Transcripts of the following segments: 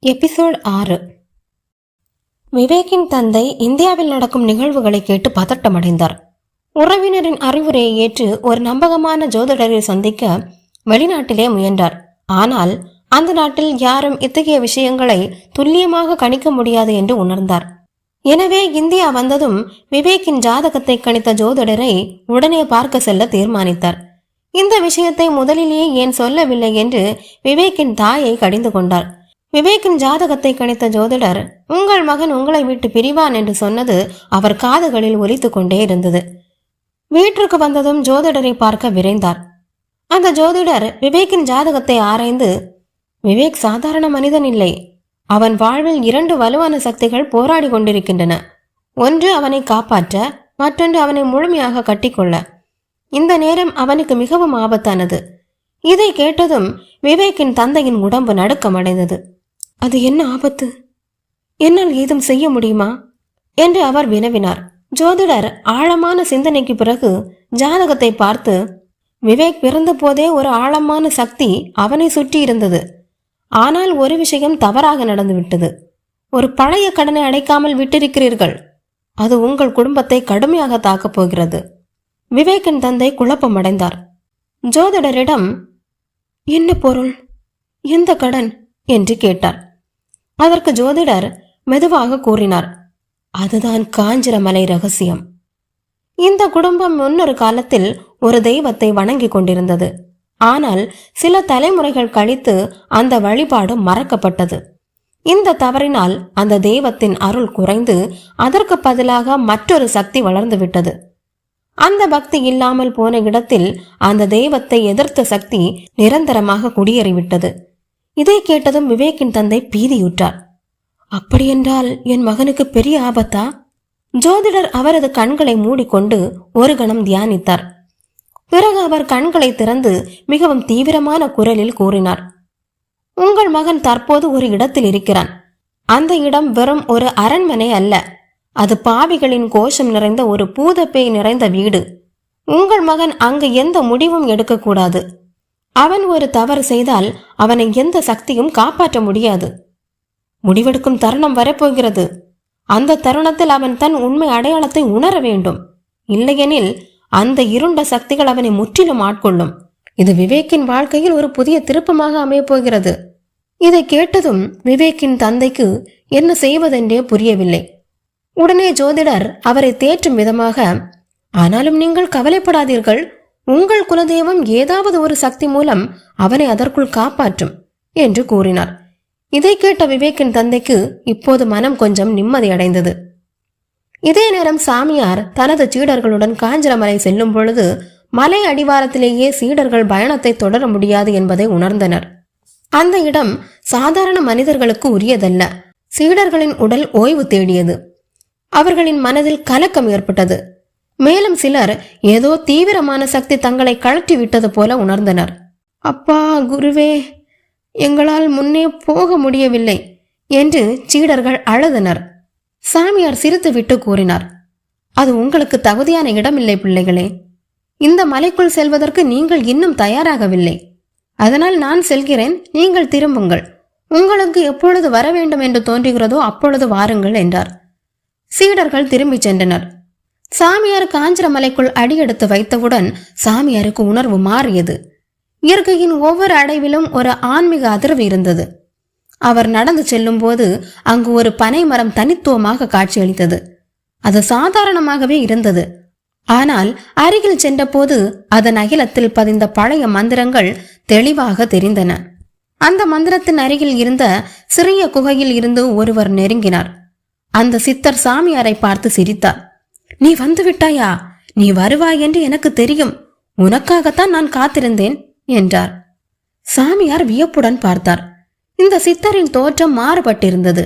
Episode 6. விவேக்கின் தந்தை இந்தியாவில் நடக்கும் நிகழ்வுகளை கேட்டு பதட்டமடைந்தார். உறவினரின் அறிவுரையை ஏற்று ஒரு நம்பகமான ஜோதிடரை சந்திக்க வெளிநாட்டிலே முயன்றார். ஆனால் அந்த நாட்டில் யாரும் இத்தகைய விஷயங்களை துல்லியமாக கணிக்க முடியாது என்று உணர்ந்தார். எனவே இந்தியா வந்ததும் விவேக்கின் ஜாதகத்தை கணித்த ஜோதிடரை உடனே பார்க்க செல்ல தீர்மானித்தார். இந்த விஷயத்தை முதலிலேயே ஏன் சொல்லவில்லை என்று விவேக்கின் தாயை கடிந்து கொண்டார். விவேக்கின் ஜாதகத்தை கணித்த ஜோதிடர், உங்கள் மகன் உங்களை விட்டு பிரிவான் என்று சொன்னது அவர் காதுகளில் ஒலித்து கொண்டே இருந்தது. வீட்டிற்கு வந்ததும் ஜோதிடரை பார்க்க விரைந்தார். அந்த ஜோதிடர் விவேக்கின் ஜாதகத்தை ஆராய்ந்து, விவேக் சாதாரண மனிதன் இல்லை. அவன் வாழ்வில் 2 வலுவான சக்திகள் போராடி கொண்டிருக்கின்றன. ஒன்று அவனை காப்பாற்ற, மற்றொன்று அவனை முழுமையாக கட்டிக்கொள்ள. இந்த நேரம் அவனுக்கு மிகவும் ஆபத்தானது. இதை கேட்டதும் விவேக்கின் தந்தையின் உடம்பு நடுக்கமடைந்தது. அது என்ன ஆபத்து? என்னால் ஏதும் செய்ய முடியுமா என்று அவர் வினவினார். ஜோதிடர் ஆழமான சிந்தனைக்கு பிறகு ஜாதகத்தை பார்த்து, விவேக் பிறந்த போதே ஒரு ஆழமான சக்தி அவனை சுற்றி இருந்தது. ஆனால் ஒரு விஷயம் தவறாக நடந்துவிட்டது. ஒரு பழைய கடனை அடைக்காமல் விட்டிருக்கிறீர்கள். அது உங்கள் குடும்பத்தை கடுமையாக தாக்கப் போகிறது. விவேக்கின் தந்தை குழப்பமடைந்தார். ஜோதிடரிடம், என்ன பொருள், எந்த கடன் என்று கேட்டார். அதற்கு ஜோதிடர் மெதுவாக கூறினார், அதுதான் காஞ்சிரமலை ரகசியம். இந்த குடும்பம் முன்னொரு காலத்தில் ஒரு தெய்வத்தை வணங்கி கொண்டிருந்தது. ஆனால் சில தலைமுறைகள் கழித்து அந்த வழிபாடு மறக்கப்பட்டது. இந்த தவறினால் அந்த தெய்வத்தின் அருள் குறைந்து அதற்கு பதிலாக மற்றொரு சக்தி வளர்ந்து விட்டது. அந்த பக்தி இல்லாமல் போன இடத்தில் அந்த தெய்வத்தை எதிர்த்த சக்தி நிரந்தரமாக குடியேறிவிட்டது. இதை கேட்டதும் விவேக்கின் தந்தை பீதியுற்றார். அப்படியென்றால் என் மகனுக்கு பெரிய ஆபத்தா? ஜோதிடர் அவரது கண்களை மூடிக்கொண்டு ஒரு கணம் தியானித்தார். பிறகு அவர் கண்களை திறந்து மிகவும் தீவிரமான குரலில் கூறினார், உங்கள் மகன் தற்போது ஒரு இடத்தில் இருக்கிறான். அந்த இடம் வெறும் ஒரு அரண்மனை அல்ல. அது பாவிகளின் கோஷம் நிறைந்த ஒரு பூதப்பேய் நிறைந்த வீடு. உங்கள் மகன் அங்கு எந்த முடிவும் எடுக்கக்கூடாது. அவன் ஒரு தவறு செய்தால் அவனை எந்த சக்தியும் காப்பாற்ற முடியாது. முடிவெடுக்கும் தருணம் வரப்போகிறது. அந்த தருணத்தில் அவன் தன் உண்மை அடையாளத்தை உணர வேண்டும். இல்லையெனில் அந்த இருண்ட சக்திகள் அவனை முற்றிலும் ஆட்கொள்ளும். இது விவேக்கின் வாழ்க்கையில் ஒரு புதிய திருப்பமாக அமையப்போகிறது. இதை கேட்டதும் விவேக்கின் தந்தைக்கு என்ன செய்வதென்றே புரியவில்லை. உடனே ஜோதிடர் அவரை தேற்றும் விதமாக, ஆனாலும் நீங்கள் கவலைப்படாதீர்கள். உங்கள் குலதெய்வம் ஏதாவது ஒரு சக்தி மூலம் அவனை அதற்குள் காப்பாற்றும் என்று கூறினார். இதை கேட்ட விவேக்கின் தந்தைக்கு இப்போது மனம் கொஞ்சம் நிம்மதியடைந்தது. இதே நேரம் சாமியார் தனது சீடர்களுடன் காஞ்சிரமலை செல்லும் பொழுது மலை அடிவாரத்திலேயே சீடர்கள் பயணத்தை தொடர முடியாது என்பதை உணர்ந்தனர். அந்த இடம் சாதாரண மனிதர்களுக்கு உரியதல்ல. சீடர்களின் உடல் ஓய்வு தேடியது. அவர்களின் மனதில் கலக்கம் ஏற்பட்டது. மேலும் சிலர் ஏதோ தீவிரமான சக்தி தங்களை கழற்றி விட்டது போல உணர்ந்தனர். அப்பா குருவே, எங்களால் முன்னே போக முடியவில்லை என்று சீடர்கள் அழுதனர். சாமியார் சிரித்துவிட்டு கூறினார், அது உங்களுக்கு தகுதியான இடமில்லை பிள்ளைகளே. இந்த மலைக்குள் செல்வதற்கு நீங்கள் இன்னும் தயாராகவில்லை. அதனால் நான் செல்கிறேன், நீங்கள் திரும்புங்கள். உங்களுக்கு எப்பொழுது வர வேண்டும் என்று தோன்றுகிறதோ அப்பொழுது வாருங்கள் என்றார். சீடர்கள் திரும்பி சென்றனர். சாமியார் காஞ்சிரமலைக்குள் அடியெடுத்து வைத்தவுடன் சாமியாருக்கு உணர்வு மாறியது. இயற்கையின் ஒவ்வொரு அடைவிலும் ஒரு ஆன்மீக அதிர்வு இருந்தது. அவர் நடந்து செல்லும் போது அங்கு ஒரு பனை மரம் தனித்துவமாக காட்சியளித்தது. அது சாதாரணமாகவே இருந்தது. ஆனால் அருகில் சென்றபோது அதன் அகிலத்தில் பதிந்த பழைய மந்திரங்கள் தெளிவாக தெரிந்தன. அந்த மந்திரத்தின் அருகில் இருந்த சிறிய குகையில் இருந்து ஒருவர் நெருங்கினார். அந்த சித்தர் சாமியாரை பார்த்து சிரித்தார். நீ வந்து விட்டாயா? நீ வருவாய் என்று எனக்கு தெரியும். உனக்காகத்தான் நான் காத்திருந்தேன் என்றார். சாமியார் வியப்புடன் பார்த்தார். இந்த சித்தரின் தோற்றம் மாறுபட்டிருந்தது.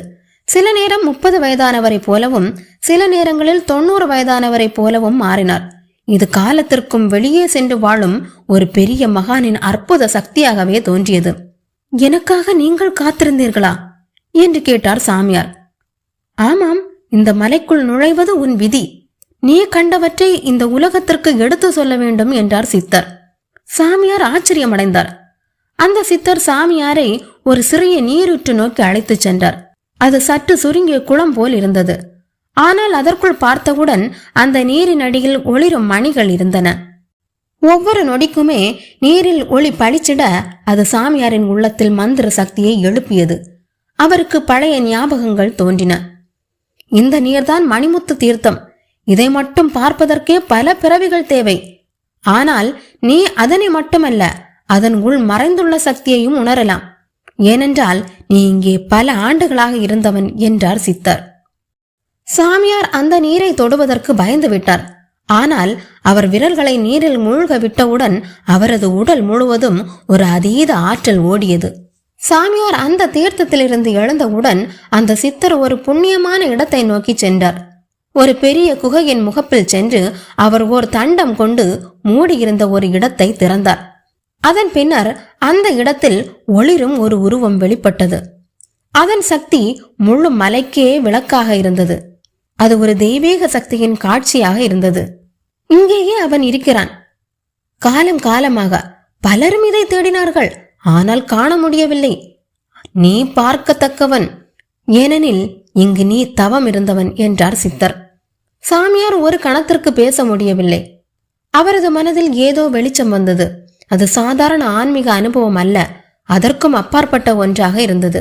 சில நேரம் 30 வயதானவரை போலவும் சில நேரங்களில் 90 வயதானவரை போலவும் மாறினார். இது காலத்திற்கும் வெளியே சென்று வாழும் ஒரு பெரிய மகானின் அற்புத சக்தியாகவே தோன்றியது. எனக்காக நீங்கள் காத்திருந்தீர்களா என்று கேட்டார் சாமியார். ஆமாம், இந்த மலைக்குள் நுழைவது உன் விதி. நீ கண்டவற்றை இந்த உலகத்திற்கு எடுத்து சொல்ல வேண்டும் என்றார் சித்தர். சாமியார் ஆச்சரியமடைந்தார். அந்த சித்தர் சாமியாரை ஒரு சிறிய நீரூற்று நோக்கி அழைத்து சென்றார். அது சற்று சுருங்கிய குளம் போல் இருந்தது. ஆனால் அதற்குள் பார்த்தவுடன் அந்த நீரின் அடியில் ஒளிரும் மணிகள் இருந்தன. ஒவ்வொரு நொடிக்குமே நீரில் ஒளி பளிச்சிட அது சாமியாரின் உள்ளத்தில் மந்திர சக்தியை எழுப்பியது. அவருக்கு பழைய ஞாபகங்கள் தோன்றின. இந்த நீர்தான் மணிமுத்து தீர்த்தம். இதை மட்டும் பார்ப்பதற்கே பல பிறவிகள் தேவை. ஆனால் நீ அதனை மட்டுமல்ல, அதன் உள் மறைந்துள்ள சக்தியையும் உணரலாம். ஏனென்றால் நீ இங்கே பல ஆண்டுகளாக இருந்தவன் என்றார் சித்தர். சாமியார் அந்த நீரை தொடுவதற்கு பயந்து விட்டார். ஆனால் அவர் விரல்களை நீரில் மூழ்க விட்டவுடன் அவரது உடல் முழுவதும் ஒரு அதீத ஆற்றல் ஓடியது. சாமியார் அந்த தீர்த்தத்திலிருந்து எழுந்தவுடன் அந்த சித்தர் ஒரு புண்ணியமான இடத்தை நோக்கி சென்றார். ஒரு பெரிய குகையின் முகப்பில் சென்று அவர் ஓர் தண்டம் கொண்டு மூடியிருந்த ஒரு இடத்தை திறந்தார். அதன் பின்னர் அந்த இடத்தில் ஒளிரும் ஒரு உருவம் வெளிப்பட்டது. அதன் சக்தி முழு மலைக்கே விளக்காக இருந்தது. அது ஒரு தெய்வீக சக்தியின் காட்சியாக இருந்தது. இங்கேயே அவன் இருக்கிறான். காலம் காலமாக பலரும் இதை தேடினார்கள், ஆனால் காண முடியவில்லை. நீ பார்க்கத்தக்கவன், ஏனெனில் இங்கு நீ தவம் இருந்தவன் என்றார் சித்தர். சாமியார் ஒரு கணத்திற்கு பேச முடியவில்லை. அவரது மனதில் ஏதோ வெளிச்சம் வந்தது. அது சாதாரண ஆன்மீக அனுபவம் அல்ல, அதற்கும் அப்பாற்பட்ட ஒன்றாக இருந்தது.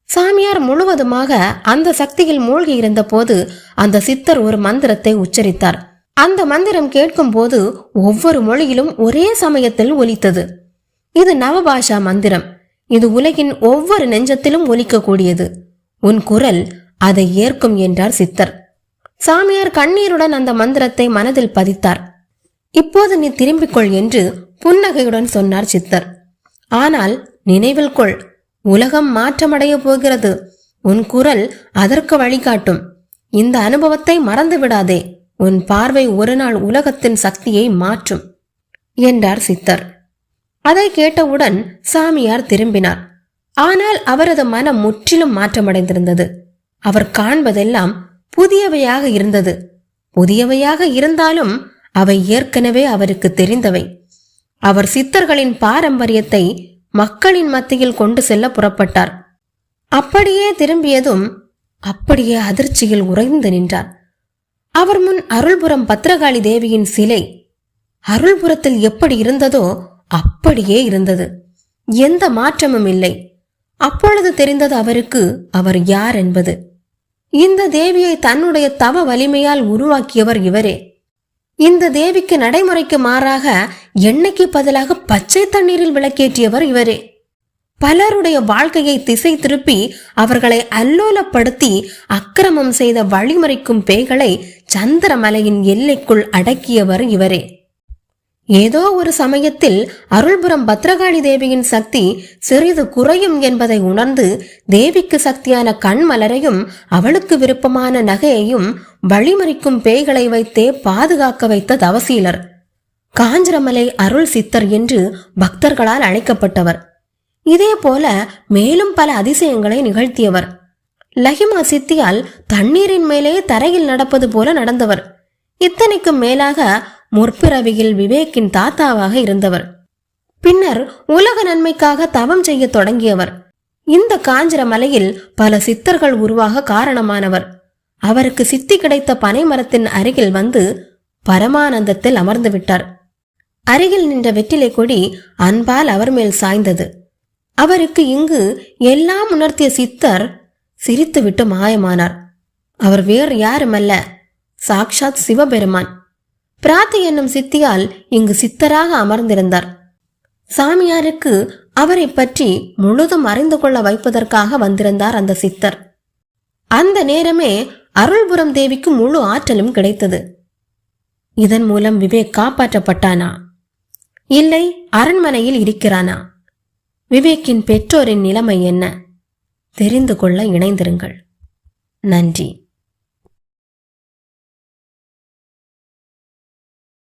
சாமியார் முழுவதுமாக அந்த சக்தியில் மூழ்கி இருந்த போது அந்த சித்தர் ஒரு மந்திரத்தை உச்சரித்தார். அந்த மந்திரம் கேட்கும் போது ஒவ்வொரு மொழியிலும் ஒரே சமயத்தில் ஒலித்தது. இது நவபாஷா மந்திரம். இது உலகின் ஒவ்வொரு நெஞ்சத்திலும் ஒலிக்கக்கூடியது. உன் குரல் அதை ஏற்கும் என்றார் சித்தர். சாமியார் கண்ணீருடன் அந்த மந்திரத்தை மனதில் பதித்தார். இப்போது நீ திரும்பிக்கொள் என்று புன்னகையுடன் சொன்னார் சித்தர். ஆனால் நினைவில் கொள், உலகம் மாற்றமடைய போகிறது. உன் குரல் அதற்கு வழிகாட்டும். இந்த அனுபவத்தை மறந்து விடாதே. உன் பார்வை ஒரு நாள் உலகத்தின் சக்தியை மாற்றும் என்றார் சித்தர். அதை கேட்டவுடன் சாமியார் திரும்பினார். ஆனால் அவரது மனம் முற்றிலும் மாற்றமடைந்திருந்தது. அவர் காண்பதெல்லாம் புதியவையாக இருந்தது. புதியவையாக இருந்தாலும் அவை ஏற்கனவே அவருக்கு தெரிந்தவை. அவர் சித்தர்களின் பாரம்பரியத்தை மக்களின் மத்தியில் கொண்டு செல்ல புறப்பட்டார். அப்படியே திரும்பியதும் அப்படியே அதிர்ச்சியில் உறைந்து நின்றார். அவர் முன் அருள்புரம் பத்ரகாளி தேவியின் சிலை அருள்புரத்தில் எப்படி இருந்ததோ அப்படியே இருந்தது. எந்த மாற்றமும் இல்லை. அப்பொழுது தெரிந்தது அவருக்கு அவர் யார் என்பது. இந்த தேவியை தன்னுடைய தவ வலிமையால் உருவாக்கியவர் இவரே. இந்த தேவிக்கு நடைமுறைக்கு மாறாக எண்ணெய்க்கு பதிலாக பச்சை தண்ணீரில் விளக்கேற்றியவர் இவரே. பலருடைய வாழ்க்கையை திசை திருப்பி அவர்களை அல்லோலப்படுத்தி அக்கிரமம் செய்த வழிமறைக்கும் பேய்களை சந்திரமலையின் எல்லைக்குள் அடக்கியவர் இவரே. ஏதோ ஒரு சமயத்தில் அருள்புரம் பத்ரகாளி தேவியின் சக்தி சிறிது குறையும் என்பதை உணர்ந்து தேவிக்கு சக்தியான கண்மலரையும் அவளுக்கு விருப்பமான நகையையும் வழிமறிக்கும் பேய்களை வைத்தே பாதுகாக்க வைத்த தவசீலர். காஞ்சிரமலை அருள் சித்தர் என்று பக்தர்களால் அழைக்கப்பட்டவர். இதே போல மேலும் பல அதிசயங்களை நிகழ்த்தியவர். லஹிமா சித்தியால் தண்ணீரின் மேலே தரையில் நடப்பது போல நடந்தவர். இத்தனைக்கும் மேலாக முற்பிறவியில் விவேக்கின் தாத்தாவாக இருந்தவர். பின்னர் உலக நன்மைக்காக தவம் செய்ய தொடங்கியவர். இந்த காஞ்சிரமலையில் பல சித்தர்கள் உருவாக காரணமானவர். அவருக்கு சித்தி கிடைத்த பனை மரத்தின் அருகில் வந்து பரமானந்தத்தில் அமர்ந்து விட்டார். அருகில் நின்ற வெற்றிலை கொடி அன்பால் அவர் மேல் சாய்ந்தது. அவருக்கு இங்கு எல்லாம் உணர்த்திய சித்தர் சிரித்துவிட்டு மாயமானார். அவர் வேறு யாருமல்ல, சாக்ஷாத் சிவபெருமான். பிராத்தி என்னும் சித்தியால் இங்கு சித்தராக அமர்ந்திருந்தார். சாமியாருக்கு அவரை பற்றி முழுதும் அறிந்து கொள்ள வைப்பதற்காக வந்திருந்தார் அந்த சித்தர். அந்த நேரமே அருள்புரம் தேவிக்கு முழு ஆற்றலும் கிடைத்தது. இதன் மூலம் விவேக் காப்பாற்றப்பட்டானா, இல்லை அரண்மனையில் இருக்கிறானா? விவேக்கின் பெற்றோரின் நிலைமை என்ன? தெரிந்து கொள்ள இணைந்திருங்கள். நன்றி.